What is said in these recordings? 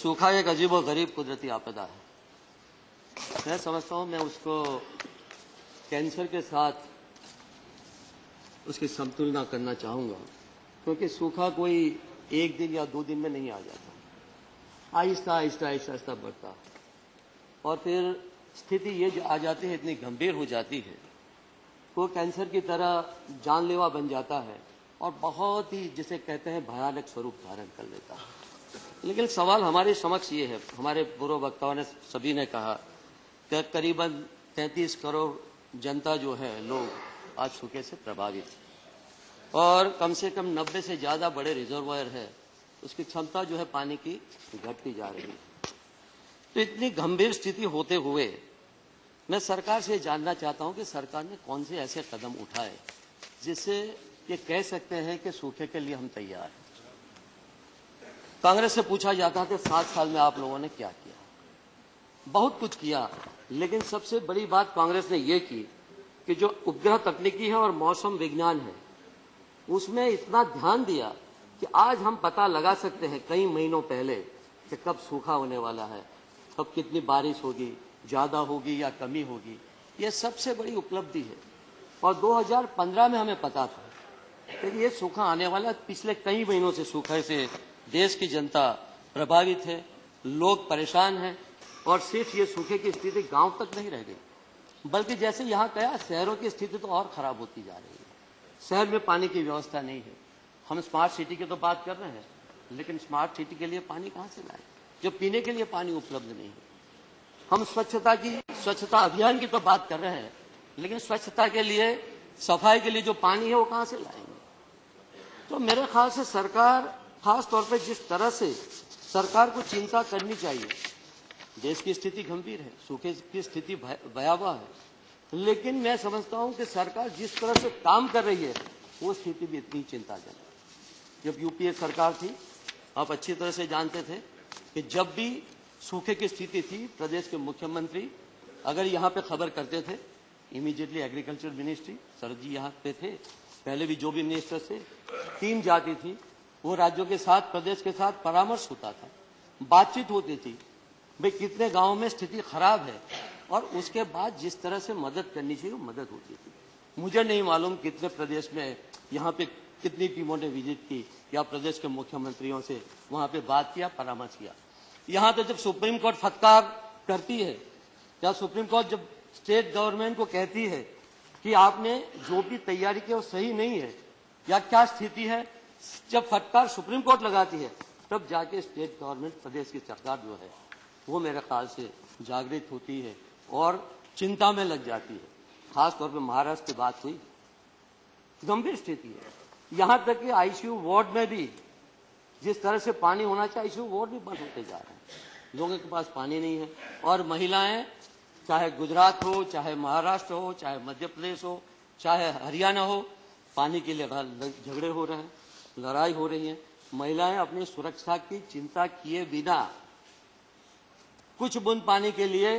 सूखा एक अजीब और गरीब कुदरती आपदा है। मैं समझता हूँ मैं उसको कैंसर के साथ उसकी समतुलना करना चाहूँगा, क्योंकि सूखा कोई एक दिन या 2 दिन में नहीं आ जाता, आहिस्ता आहिस्ता आहिस्ता आहिस्ता बढ़ता और फिर स्थिति ये आ जाती है, इतनी गंभीर हो जाती है, वो कैंसर की तरह जानलेवा बन जाता है और बहुत ही जिसे कहते हैं भयानक स्वरूप धारण कर लेता है। लेकिन सवाल हमारे समक्ष ये है, हमारे पूर्व वक्ताओं ने सभी ने कहा कि करीबन 33 करोड़ जनता जो है लोग आज सूखे से प्रभावित है और कम से कम 90 से ज़्यादा बड़े रिजर्वायर है, उसकी क्षमता जो है पानी की घटती जा रही है। तो इतनी गंभीर स्थिति होते हुए मैं सरकार से जानना चाहता हूं कि सरकार ने कौन से ऐसे कदम उठाए जिससे ये कह सकते हैं कि सूखे के लिए हम तैयार हैं। कांग्रेस से पूछा जाता है कि 7 साल में आप लोगों ने क्या किया। बहुत कुछ किया, लेकिन सबसे बड़ी बात कांग्रेस ने ये की कि जो उपग्रह तकनीकी है और मौसम विज्ञान है उसमें इतना ध्यान दिया कि आज हम पता लगा सकते हैं कई महीनों पहले कि कब सूखा होने वाला है, कब कितनी बारिश होगी, ज़्यादा होगी या कमी होगी। ये सबसे बड़ी उपलब्धि है। और 2015 में हमें पता था कि ये सूखा आने वाला। पिछले कई महीनों से सूखे से देश की जनता प्रभावित है, लोग परेशान हैं और सिर्फ ये सूखे की स्थिति गांव तक नहीं रह गई, बल्कि जैसे यहाँ कहा शहरों की स्थिति तो और खराब होती जा रही है। शहर में पानी की व्यवस्था नहीं है। हम स्मार्ट सिटी की तो बात कर रहे हैं, लेकिन स्मार्ट सिटी के लिए पानी कहाँ से लाए, जो पीने के लिए पानी उपलब्ध नहीं है। हम स्वच्छता अभियान की तो बात कर रहे हैं, लेकिन स्वच्छता के लिए, सफाई के लिए जो पानी है वो कहाँ से लाएंगे। तो मेरे ख्याल से सरकार, खास तौर पे जिस तरह से सरकार को चिंता करनी चाहिए, देश की स्थिति गंभीर है, सूखे की स्थिति भयावह है, लेकिन मैं समझता हूं कि सरकार जिस तरह से काम कर रही है वो स्थिति भी इतनी चिंताजनक। जब यूपीए सरकार थी, आप अच्छी तरह से जानते थे कि जब भी सूखे की स्थिति थी, प्रदेश के मुख्यमंत्री अगर यहाँ पे खबर करते थे, इमीडिएटली एग्रीकल्चर मिनिस्ट्री, शरद जी यहाँ पे थे, पहले भी जो भी मिनिस्टर थे, टीम जाती थी, वो राज्यों के साथ, प्रदेश के साथ परामर्श होता था, बातचीत होती थी, भाई कितने गाँव में स्थिति खराब है, और उसके बाद जिस तरह से मदद करनी चाहिए वो मदद होती थी। मुझे नहीं मालूम कितने प्रदेश में यहाँ पे कितनी टीमों ने विजिट की या प्रदेश के मुख्यमंत्रियों से वहाँ पे बात किया, परामर्श किया। यहाँ तो जब सुप्रीम कोर्ट फटकार करती है या सुप्रीम कोर्ट जब स्टेट गवर्नमेंट को कहती है कि आपने जो भी तैयारी की वो सही नहीं है या क्या स्थिति है, जब फटकार सुप्रीम कोर्ट लगाती है तब जाके स्टेट गवर्नमेंट, प्रदेश की सरकार जो है वो मेरे ख्याल से जागृत होती है और चिंता में लग जाती है। खास तौर पे महाराष्ट्र की बात हुई, गंभीर स्थिति है। यहाँ तक कि आईसीयू वार्ड में भी जिस तरह से पानी होना चाहिए, आईसीयू वार्ड भी बंद होते जा रहे हैं, लोगों के पास पानी नहीं है। और महिलाएं, चाहे गुजरात हो, चाहे महाराष्ट्र हो, चाहे मध्य प्रदेश हो, चाहे हरियाणा हो, पानी के लिए झगड़े हो रहे हैं, लड़ाई हो रही है। महिलाएं अपनी सुरक्षा की चिंता किए बिना कुछ बूंद पानी के लिए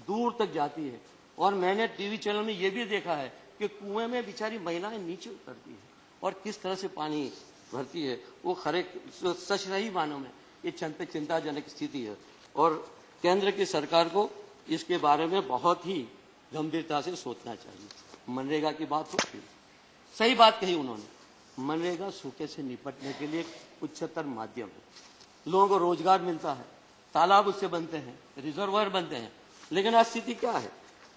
दूर तक जाती है। और मैंने टीवी चैनल में ये भी देखा है कि कुएं में बेचारी महिलाएं नीचे उतरती है और किस तरह से पानी भरती है, वो खरे सच रही मानों में ये चिंताजनक स्थिति है। और केंद्र की सरकार को इसके बारे में बहुत ही गंभीरता से सोचना चाहिए। मनरेगा की बात हो, सही बात कही उन्होंने, मनरेगा सूखे से निपटने के लिए उच्चतर माध्यम है, लोगों को रोजगार मिलता है, तालाब उससे बनते हैं, रिजर्वायर बनते हैं। लेकिन आज स्थिति क्या है,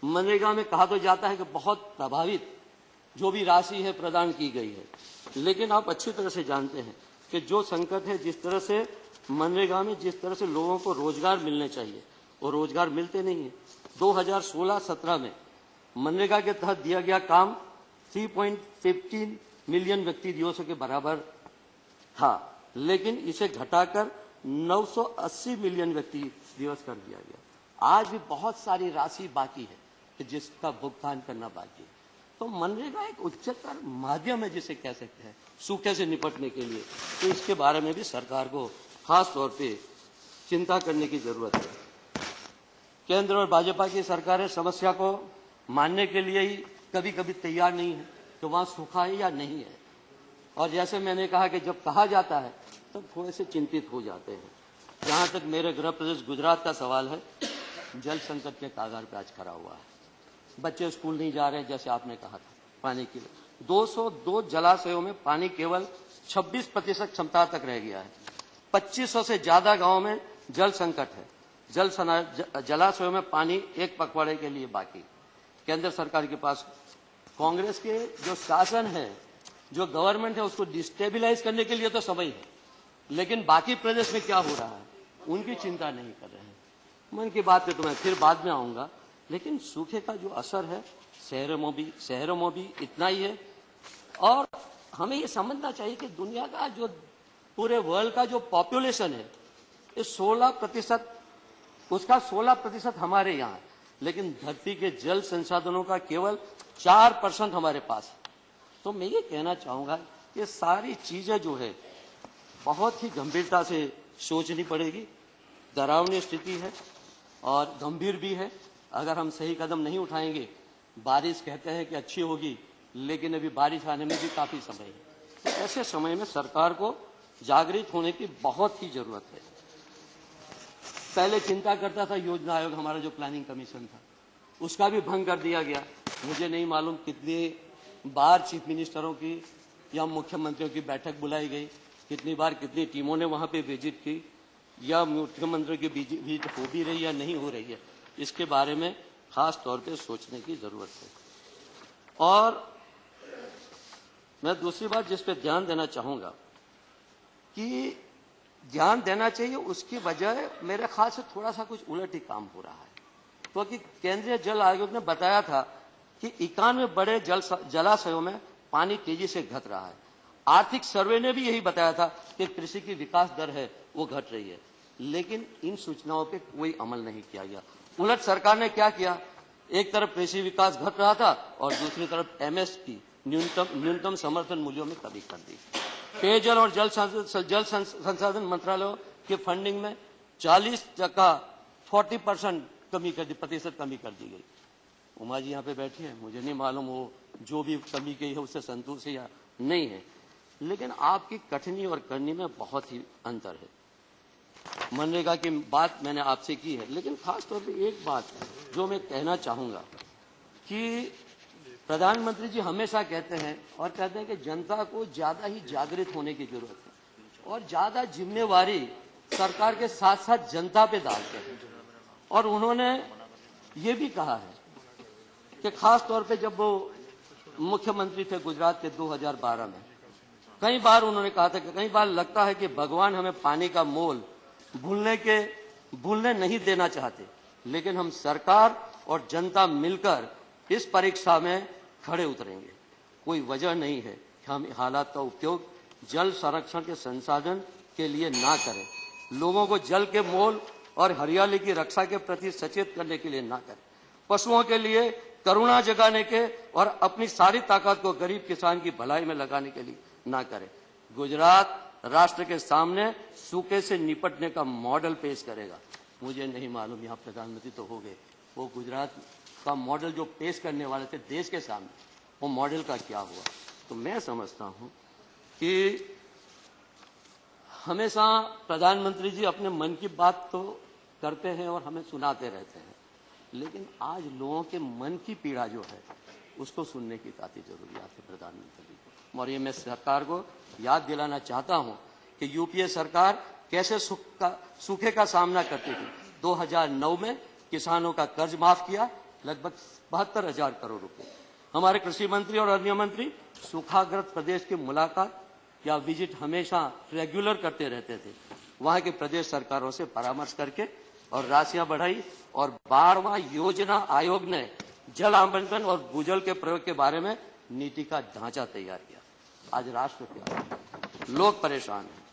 मनरेगा में कहा तो जाता है कि बहुत प्रभावित जो भी राशि है प्रदान की गई है, लेकिन आप अच्छी तरह से जानते हैं कि जो संकट है, जिस तरह से मनरेगा में जिस तरह से लोगों को रोजगार मिलने चाहिए वो रोजगार मिलते नहीं है। 2016-17 में मनरेगा के तहत दिया गया काम 3.15 मिलियन व्यक्ति दिवसों के बराबर था, लेकिन इसे घटाकर 980 मिलियन व्यक्ति दिवस कर दिया गया। आज भी बहुत सारी राशि बाकी है कि जिसका भुगतान करना बाकी है। तो मनरेगा एक उच्चतर माध्यम है जिसे कह सकते हैं सूखे से निपटने के लिए। तो इसके बारे में भी सरकार को खास तौर पे चिंता करने की जरूरत है। केंद्र और भाजपा की सरकारें समस्या को मानने के लिए ही कभी कभी तैयार नहीं है कि वहाँ सूखा है या नहीं है। और जैसे मैंने कहा कि जब कहा जाता है तब थोड़े से चिंतित हो जाते हैं। जहां तक मेरे गृह प्रदेश गुजरात का सवाल है, जल संकट के कागार पे आज खड़ा हुआ है। बच्चे स्कूल नहीं जा रहे हैं, जैसे आपने कहा था, पानी के लिए 202 जलाशयों में पानी केवल 26% क्षमता तक रह गया है। 2500 से ज्यादा गांवों में जल संकट है। जलाशयों में पानी एक पखवाड़े के लिए बाकी। केंद्र सरकार के पास कांग्रेस के जो शासन है, जो गवर्नमेंट है, उसको डिस्टेबिलाइज करने के लिए तो समय है, लेकिन बाकी प्रदेश में क्या हो रहा है उनकी चिंता नहीं कर रहे हैं। मन की बात पे तो मैं फिर बाद में आऊंगा, लेकिन सूखे का जो असर है शहरों में भी इतना ही है। और हमें ये समझना चाहिए कि दुनिया का जो पूरे वर्ल्ड का जो पॉपुलेशन है, ये 16%, उसका 16% हमारे यहाँ है, लेकिन धरती के जल संसाधनों का केवल 4% हमारे पास है। तो मैं ये कहना चाहूंगा कि सारी चीजें जो है बहुत ही गंभीरता से सोचनी पड़ेगी। डरावनी स्थिति है और गंभीर भी है। अगर हम सही कदम नहीं उठाएंगे, बारिश कहते हैं कि अच्छी होगी, लेकिन अभी बारिश आने में भी काफी समय है। तो ऐसे समय में सरकार को जागृत होने की बहुत ही जरूरत है। पहले चिंता करता था योजना आयोग, हमारा जो प्लानिंग कमीशन था, उसका भी भंग कर दिया गया। मुझे नहीं मालूम कितनी बार चीफ मिनिस्टरों की या मुख्यमंत्रियों की बैठक बुलाई गई, कितनी बार कितनी टीमों ने वहां पे विजिट की, या मुख्यमंत्री की विजिट हो भी रही या नहीं हो रही है, इसके बारे में खास तौर पे सोचने की जरूरत है। और मैं दूसरी बात जिस पे ध्यान देना चाहूंगा कि ध्यान देना चाहिए, उसकी वजह मेरे ख्याल से थोड़ा सा कुछ उलट ही काम हो रहा है। क्योंकि केंद्रीय जल आयोग ने बताया था कि 91 बड़े जलाशयों में पानी तेजी से घट रहा है। आर्थिक सर्वे ने भी यही बताया था कि कृषि की विकास दर है वो घट रही है, लेकिन इन सूचनाओं पे कोई अमल नहीं किया गया। उलट सरकार ने क्या किया, एक तरफ कृषि विकास घट रहा था और दूसरी तरफ एमएसपी न्यूनतम समर्थन मूल्यों में कमी कर दी। पेयजल और जल संसाधन मंत्रालय के फंडिंग में 40% कमी कर दी, प्रतिशत कमी कर दी गई। उमा जी यहाँ पे बैठी है, मुझे नहीं मालूम वो जो भी कमी की है उससे संतुष्ट है या नहीं है, लेकिन आपकी कठिनी और करनी में बहुत ही अंतर है। मनरेगा की बात मैंने आपसे की है, लेकिन खास तौर पे एक बात जो मैं कहना चाहूंगा कि प्रधानमंत्री जी हमेशा कहते हैं कि जनता को ज्यादा ही जागृत होने की जरूरत है और ज्यादा जिम्मेवारी सरकार के साथ साथ जनता पे डालते हैं। और उन्होंने ये भी कहा है कि खास तौर पे जब वो मुख्यमंत्री थे गुजरात के 2012 में, कई बार उन्होंने कहा था कि कई बार लगता है कि भगवान हमें पानी का मोल भूलने नहीं देना चाहते, लेकिन हम सरकार और जनता मिलकर इस परीक्षा में खड़े उतरेंगे। कोई वजह नहीं है कि हम हालात का उपयोग जल संरक्षण के संसाधन के लिए ना करें, लोगों को जल के मोल और हरियाली की रक्षा के प्रति सचेत करने के लिए ना करें, पशुओं के लिए करुणा जगाने के और अपनी सारी ताकत को गरीब किसान की भलाई में लगाने के लिए ना करें। गुजरात राष्ट्र के सामने सूखे से निपटने का मॉडल पेश करेगा। मुझे नहीं मालूम, यहाँ प्रधानमंत्री तो हो गए, वो गुजरात का मॉडल जो पेश करने वाले थे देश के सामने, वो मॉडल का क्या हुआ। तो मैं समझता हूं कि हमेशा प्रधानमंत्री जी अपने मन की बात तो करते हैं और हमें सुनाते रहते हैं, लेकिन आज लोगों के मन की पीड़ा जो है उसको सुनने की काफी जरूरियात है प्रधानमंत्री जी को। और ये मैं सरकार को याद दिलाना चाहता हूं कि यूपीए सरकार कैसे सूखे का सामना करती थी। 2009 में किसानों का कर्ज माफ किया, लगभग 72,000 करोड़ रुपए। हमारे कृषि मंत्री और अन्य मंत्री सूखाग्रस्त प्रदेश की मुलाकात या विजिट हमेशा रेगुलर करते रहते थे। वहां के प्रदेश सरकारों से परामर्श करके और राशियां बढ़ाई और 12वां योजना आयोग ने जल आवंटन और भूजल के प्रयोग के बारे में नीति का ढांचा तैयार किया। आज राष्ट्र क्या है, लोग परेशान हैं।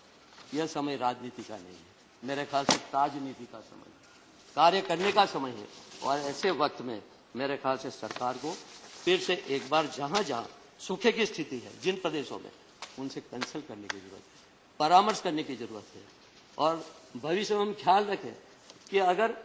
यह समय राजनीति का नहीं है, मेरे ख्याल से राजनीति का समय है, कार्य करने का समय है। और ऐसे वक्त में मेरे ख्याल से सरकार को फिर से एक बार जहां जहां सूखे की स्थिति है जिन प्रदेशों में, उनसे कंसल्ट करने की जरूरत है, परामर्श करने की जरूरत है। और भविष्य में हम ख्याल रखें कि अगर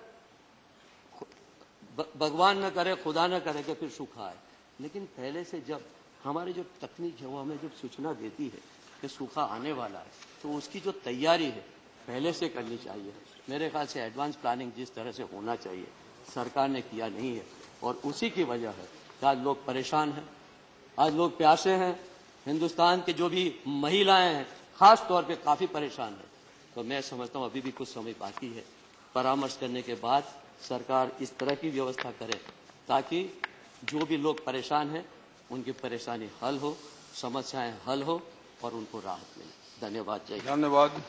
भगवान न करे, खुदा न करे कि फिर सूखा आए, लेकिन पहले से जब हमारी जो तकनीक है वो हमें जब सूचना देती है कि सूखा आने वाला है, तो उसकी जो तैयारी है पहले से करनी चाहिए। मेरे ख्याल से एडवांस प्लानिंग जिस तरह से होना चाहिए सरकार ने किया नहीं है और उसी की वजह है कि आज लोग परेशान हैं, आज लोग प्यासे हैं। हिंदुस्तान के जो भी महिलाएं हैं खास तौर पे काफ़ी परेशान हैं। तो मैं समझता हूँ अभी भी कुछ समय बाकी है। परामर्श करने के बाद सरकार इस तरह की व्यवस्था करे ताकि जो भी लोग परेशान हैं उनकी परेशानी हल हो, समस्याएं हल हो और उनको राहत मिले। धन्यवाद। जय हिंद। धन्यवाद।